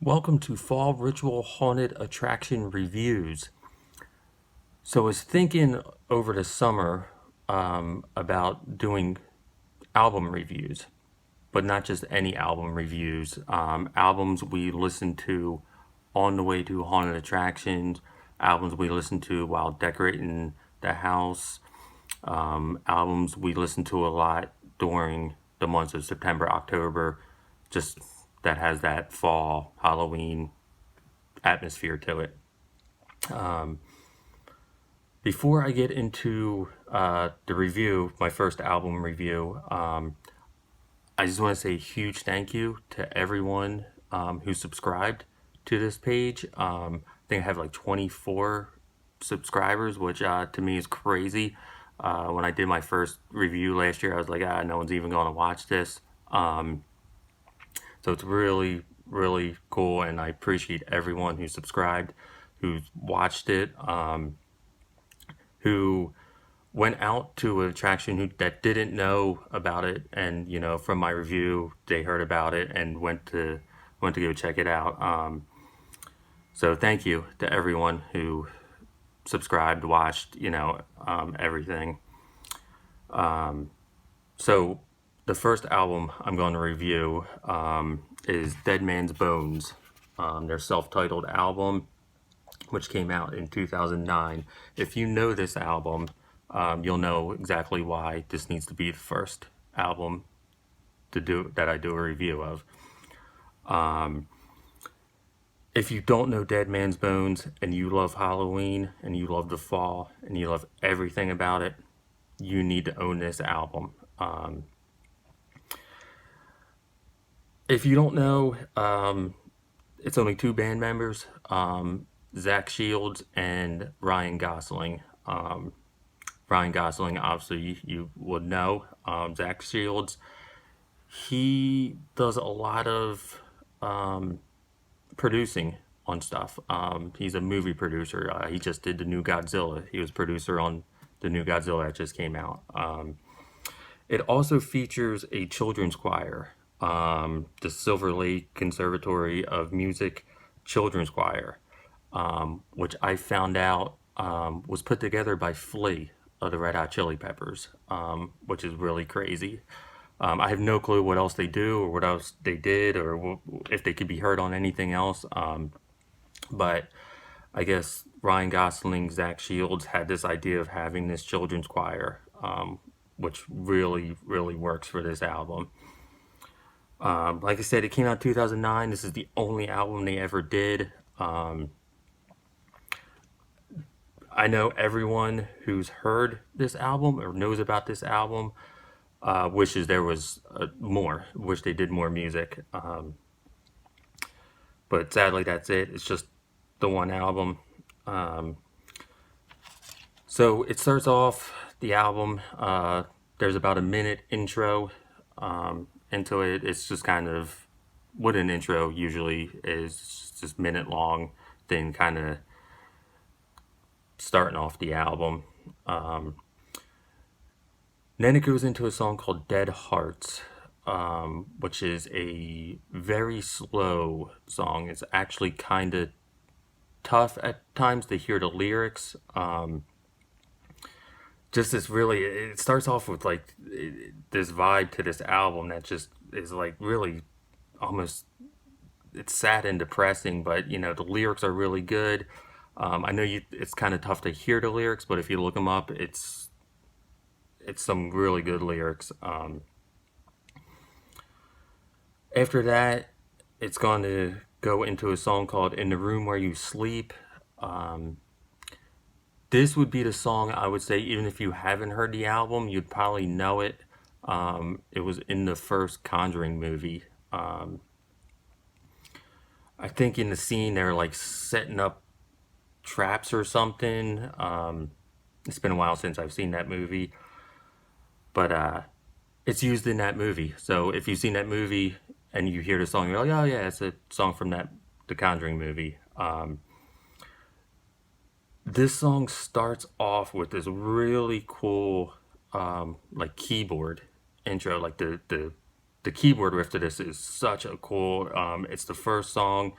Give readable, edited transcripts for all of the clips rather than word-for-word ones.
Welcome to Fall Ritual Haunted Attraction Reviews. So I was thinking over the summer about doing album reviews, but not just any album reviews. Albums we listen to on the way to haunted attractions, albums we listen to while decorating the house, albums we listen to a lot during the months of September, October, just that has that fall, Halloween atmosphere to it. Before I get into the review, my first album review, I just want to say a huge thank you to everyone who subscribed to this page. I think I have like 24 subscribers, which to me is crazy. When I did my first review last year, I was like, no one's even going to watch this. So it's really, really cool, and I appreciate everyone who subscribed, who's watched it, who went out to an attraction that didn't know about it, and from my review they heard about it and went to go check it out. So thank you to everyone who subscribed, watched, everything. So the first album I'm going to review is Dead Man's Bones, their self-titled album, which came out in 2009. If you know this album, you'll know exactly why this needs to be the first album that I do a review of. If you don't know Dead Man's Bones and you love Halloween and you love the fall and you love everything about it, you need to own this album. If you don't know, it's only two band members, Zach Shields and Ryan Gosling. Ryan Gosling, obviously, you would know. Zach Shields, he does a lot of producing on stuff. He's a movie producer. He just did the new Godzilla. He was producer on the new Godzilla that just came out. It also features a children's choir, the Silver Lake Conservatory of Music Children's Choir, which I found out was put together by Flea of the Red Hot Chili Peppers, which is really crazy. I have no clue what else they do or what else they did or if they could be heard on anything else. But I guess Ryan Gosling, Zach Shields had this idea of having this children's choir, which really, really works for this album. Like I said, it came out in 2009. This is the only album they ever did. I know everyone who's heard this album or knows about this album wishes there was more, wish they did more music. But sadly, that's it. It's just the one album. So it starts off the album. There's about a minute intro into it. It's just kind of what an intro usually is. It's just minute long, then kind of starting off the album. Then it goes into a song called Dead Hearts, which is a very slow song. It's actually kind of tough at times to hear the lyrics. Just this really, it starts off with like this vibe to this album that just is like really almost, it's sad and depressing, but the lyrics are really good. I know it's kind of tough to hear the lyrics, but if you look them up, it's some really good lyrics. After that, it's going to go into a song called In the Room Where You Sleep. This would be the song I would say, even if you haven't heard the album, you'd probably know it. It was in the first Conjuring movie. I think in the scene they're like setting up traps or something. It's been a while since I've seen that movie, but it's used in that movie. So if you've seen that movie and you hear the song, you're like, oh yeah, it's a song from the Conjuring movie. This song starts off with this really cool like keyboard intro, like the the keyboard riff to this is such a cool. It's the first song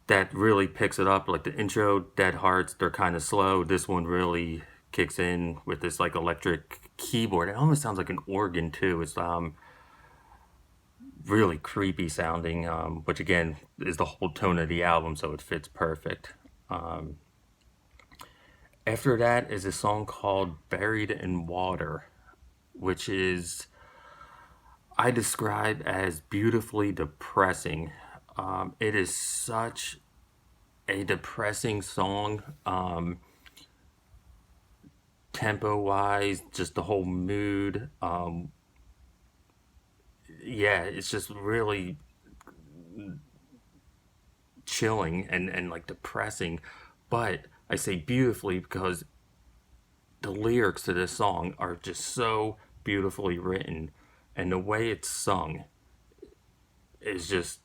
that really picks it up. Like the intro, Dead Hearts, they're kind of slow. This one really kicks in with this like electric keyboard. It almost sounds like an organ too. It's really creepy sounding, which again is the whole tone of the album, so it fits perfect. Um, After that is a song called Buried in Water, which is I describe as beautifully depressing. It is such a depressing song, tempo wise, just the whole mood. Yeah, it's just really chilling and like depressing. But I say beautifully because the lyrics to this song are just so beautifully written, and the way it's sung is just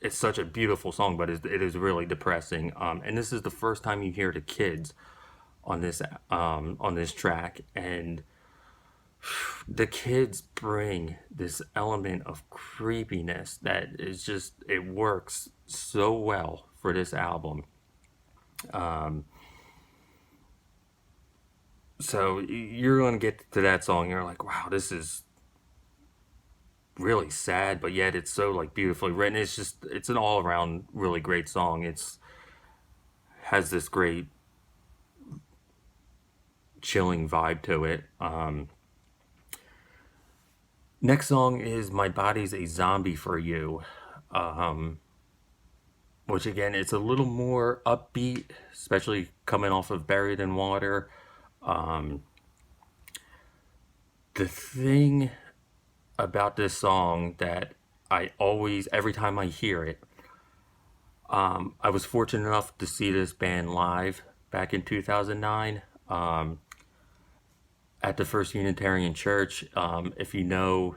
it's such a beautiful song, but it is really depressing. And this is the first time you hear the kids on this track, and the kids bring this element of creepiness that is just it works so well for this album. Um, so you're gonna get to that song, you're like, wow, this is really sad, but yet it's so like beautifully written. It's an all around really great song. It's has this great chilling vibe to it. Next song is My Body's a Zombie for You, um, which again, it's a little more upbeat, especially coming off of Buried in Water. Um, the thing about this song that I always, every time I hear it, I was fortunate enough to see this band live back in 2009 at the First Unitarian Church. If you know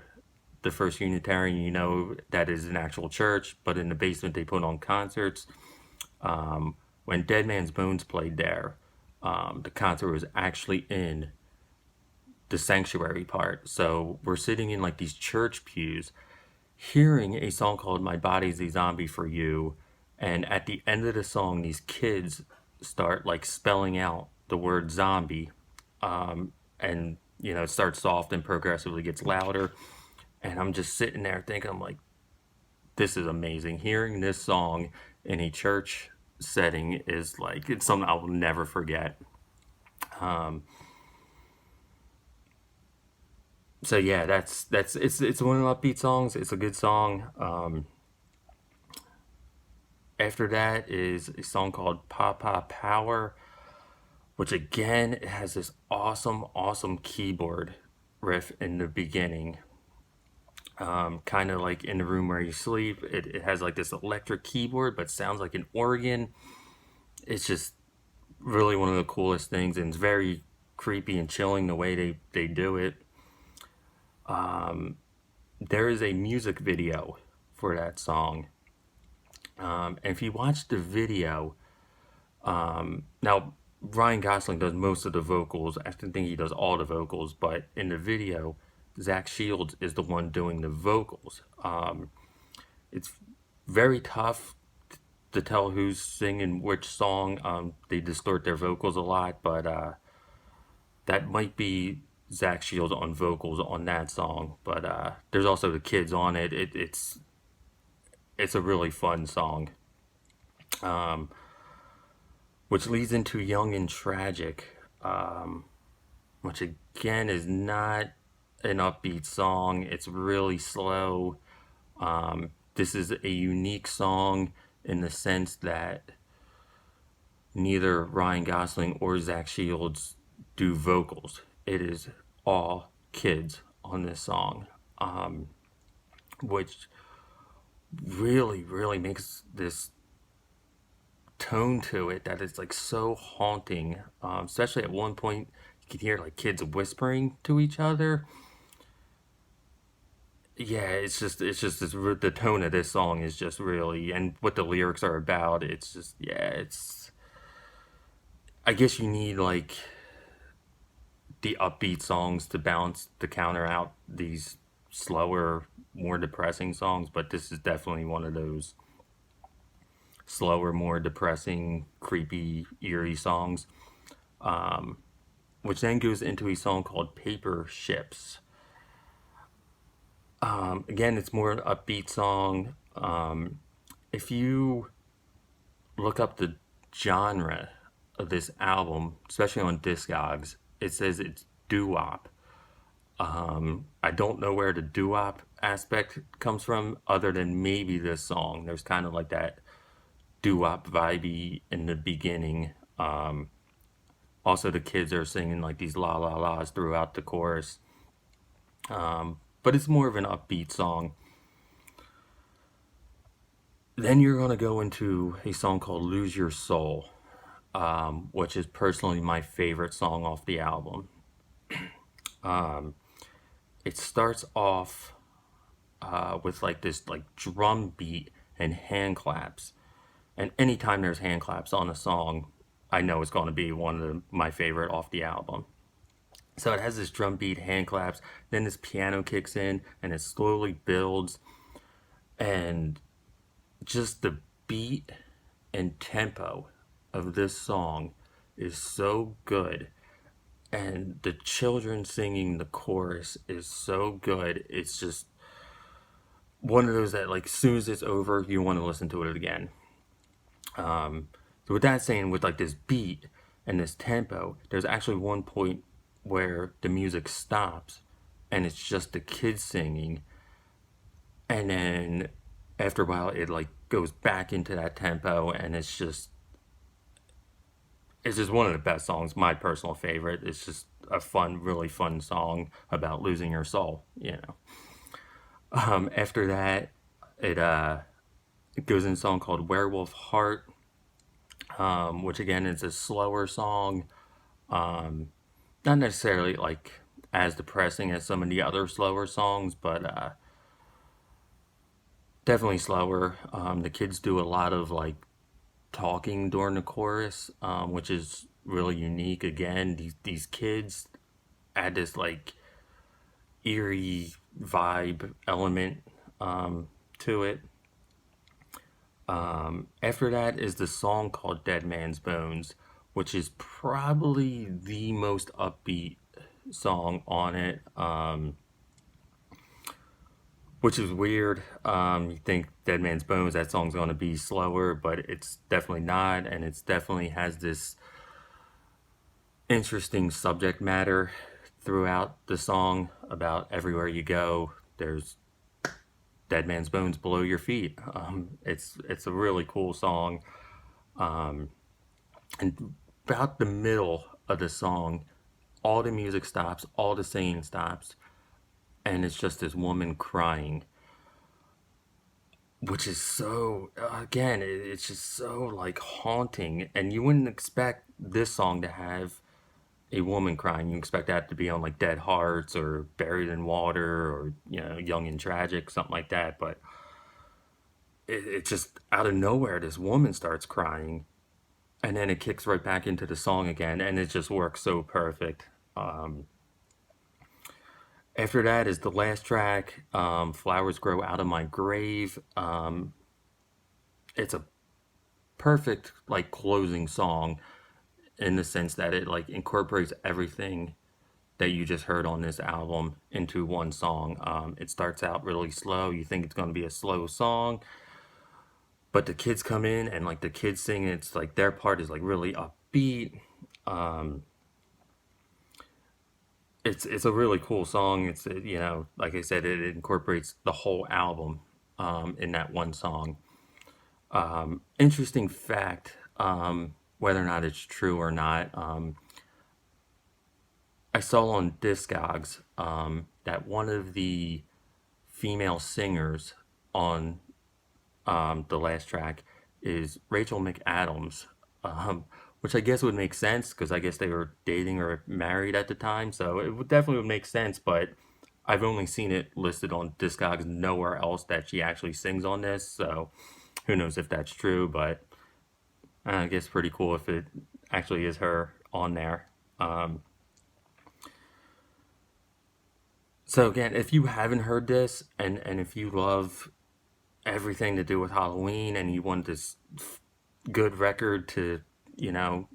the First Unitarian, you know that is an actual church, but in the basement they put on concerts. When Dead Man's Bones played there, the concert was actually in the sanctuary part. So we're sitting in like these church pews, hearing a song called My Body's a Zombie for You. And at the end of the song, these kids start like spelling out the word zombie. And, it starts soft and progressively gets louder. And I'm just sitting there thinking, I'm like, this is amazing. Hearing this song in a church setting is like, it's something I will never forget. Um, so yeah, it's one of the upbeat songs. It's a good song. After that is a song called Papa Power, which again it has this awesome keyboard riff in the beginning. Kind of like In the Room Where You Sleep. It has like this electric keyboard, but sounds like an organ. It's just really one of the coolest things, and it's very creepy and chilling the way they do it. There is a music video for that song. And if you watch the video, now Ryan Gosling does most of the vocals. I think he does all the vocals, but in the video, Zach Shields is the one doing the vocals. It's very tough to tell who's singing which song. They distort their vocals a lot, but that might be Zach Shields on vocals on that song. But there's also the kids on it. It's a really fun song. Which leads into Young and Tragic, which again is not an upbeat song. It's really slow. This is a unique song in the sense that neither Ryan Gosling or Zach Shields do vocals. It is all kids on this song, which really makes this tone to it that is like so haunting. Especially at one point, you can hear like kids whispering to each other. Yeah, it's just the tone of this song is just really, and what the lyrics are about. It's just yeah, it's. I guess you need like the upbeat songs to balance to counter out these slower, more depressing songs, but this is definitely one of those slower, more depressing, creepy, eerie songs. Which then goes into a song called Paper Ships. Again, it's more an upbeat song. If you look up the genre of this album, especially on Discogs, it says it's doo-wop. I don't know where the doo-wop aspect comes from, other than maybe this song. There's kind of like that doo-wop vibey in the beginning. Also, the kids are singing like these la la la's throughout the chorus. But it's more of an upbeat song. Then you're going to go into a song called Lose Your Soul, which is personally my favorite song off the album. It starts off with like this like drum beat and hand claps. And anytime there's hand claps on a song, I know it's going to be one of my favorite off the album. So it has this drum beat, hand claps, then this piano kicks in and it slowly builds. And just the beat and tempo of this song is so good. And the children singing the chorus is so good. It's just one of those that, like, as soon as it's over, you want to listen to it again. So with that saying, with like this beat and this tempo, there's actually one point where the music stops and it's just the kids singing, and then after a while it like goes back into that tempo, and it's just one of the best songs, my personal favorite. It's just a fun, really fun song about losing your soul, you know. After that, it it goes in a song called Werewolf Heart, which again is a slower song. Not necessarily like as depressing as some of the other slower songs, but definitely slower. The kids do a lot of like talking during the chorus, which is really unique. Again, these kids add this like eerie vibe element to it. After that is the song called Dead Man's Bones, which is probably the most upbeat song on it, which is weird. You think Dead Man's Bones, that song's going to be slower, but it's definitely not, and it's definitely has this interesting subject matter throughout the song about everywhere you go, there's dead man's bones below your feet. It's a really cool song. And about the middle of the song, all the music stops, all the singing stops, and it's just this woman crying, which is so, again, it's just so like haunting. And you wouldn't expect this song to have a woman crying. You expect that to be on like Dead Hearts or Buried in Water or, you know, Young and Tragic, something like that. But it just out of nowhere, this woman starts crying, and then it kicks right back into the song again, and it just works so perfect. After that is the last track, Flowers Grow Out of My Grave. It's a perfect like closing song in the sense that it like incorporates everything that you just heard on this album into one song. It starts out really slow. You think it's going to be a slow song, but the kids come in and like the kids sing. It's like their part is like really upbeat. It's a really cool song. It's, you know, like I said, it incorporates the whole album in that one song. Interesting fact, whether or not it's true or not. I saw on Discogs that one of the female singers on the last track is Rachel McAdams, which I guess would make sense because I guess they were dating or married at the time, so it would definitely would make sense. But I've only seen it listed on Discogs, nowhere else that she actually sings on this. So who knows if that's true? But I guess pretty cool if it actually is her on there. So again, if you haven't heard this, and if you love everything to do with Halloween, and you want this good record to, you know,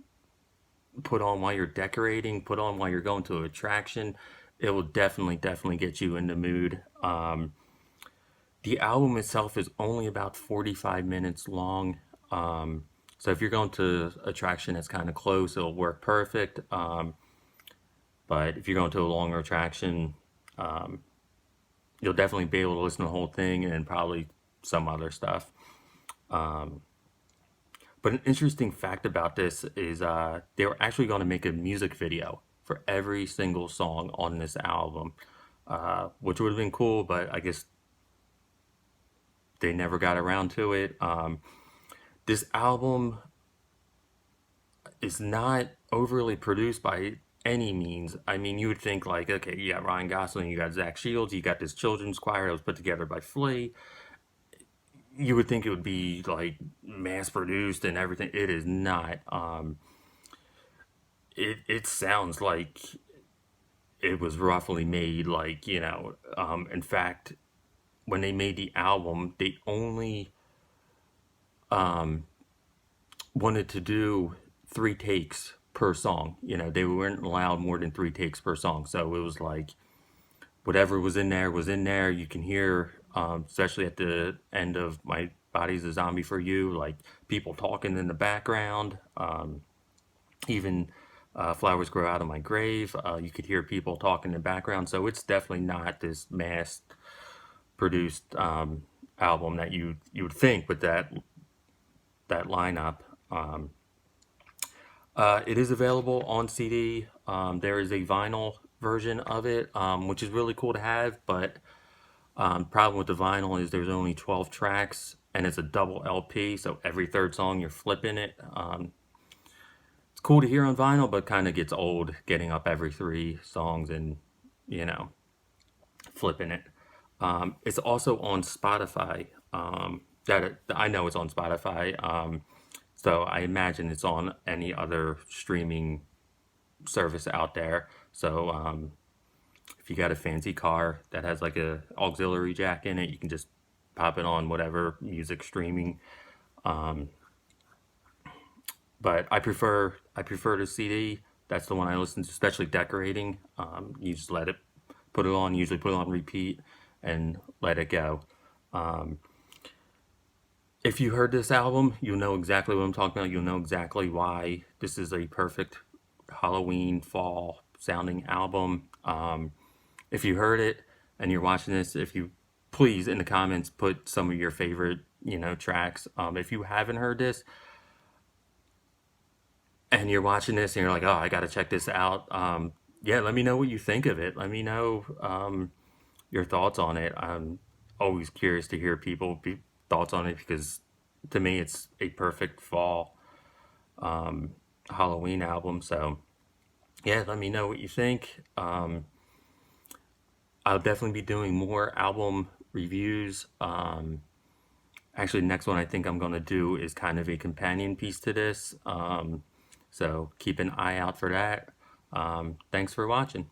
put on while you're decorating, put on while you're going to an attraction, it will definitely get you in the mood. The album itself is only about 45 minutes long. So if you're going to attraction that's kind of close, it'll work perfect. But if you're going to a longer attraction, you'll definitely be able to listen to the whole thing and probably some other stuff. But an interesting fact about this is they were actually going to make a music video for every single song on this album, which would have been cool, but I guess they never got around to it. This album is not overly produced by any means. I mean, you would think like, okay, you got Ryan Gosling, you got Zach Shields, you got this children's choir that was put together by Flea. You would think it would be like mass produced and everything. It is not. It sounds like it was roughly made like, you know. In fact, when they made the album, they only wanted to do 3 takes per song. You know, they weren't allowed more than 3 takes per song. So it was like whatever was in there was in there. You can hear, especially at the end of My Body's a Zombie for You, like people talking in the background. Even Flowers Grow Out of My Grave, you could hear people talking in the background. So it's definitely not this mass produced album that you would think with that lineup. It is available on CD. There is a vinyl version of it, which is really cool to have. But problem with the vinyl is there's only 12 tracks, and it's a double LP. So every third song you're flipping it. It's cool to hear on vinyl, but kind of gets old getting up every 3 songs and, you know, flipping it. It's also on Spotify. I know it's on Spotify. So I imagine it's on any other streaming service out there. So if you got a fancy car that has like a auxiliary jack in it, you can just pop it on whatever music streaming. But I prefer the CD. That's the one I listen to, especially decorating. You just let it put it on, usually put it on repeat, and let it go. If you heard this album, you'll know exactly what I'm talking about. You'll know exactly why this is a perfect Halloween fall sounding album. If you heard it and you're watching this, if you please in the comments put some of your favorite, you know, tracks. If you haven't heard this and you're watching this and you're like, oh, I got to check this out. Yeah, let me know what you think of it. Let me know your thoughts on it. I'm always curious to hear thoughts on it because to me it's a perfect fall Halloween album. So yeah, let me know what you think. I'll definitely be doing more album reviews. Actually, next one I think I'm going to do is kind of a companion piece to this. So keep an eye out for that. Thanks for watching.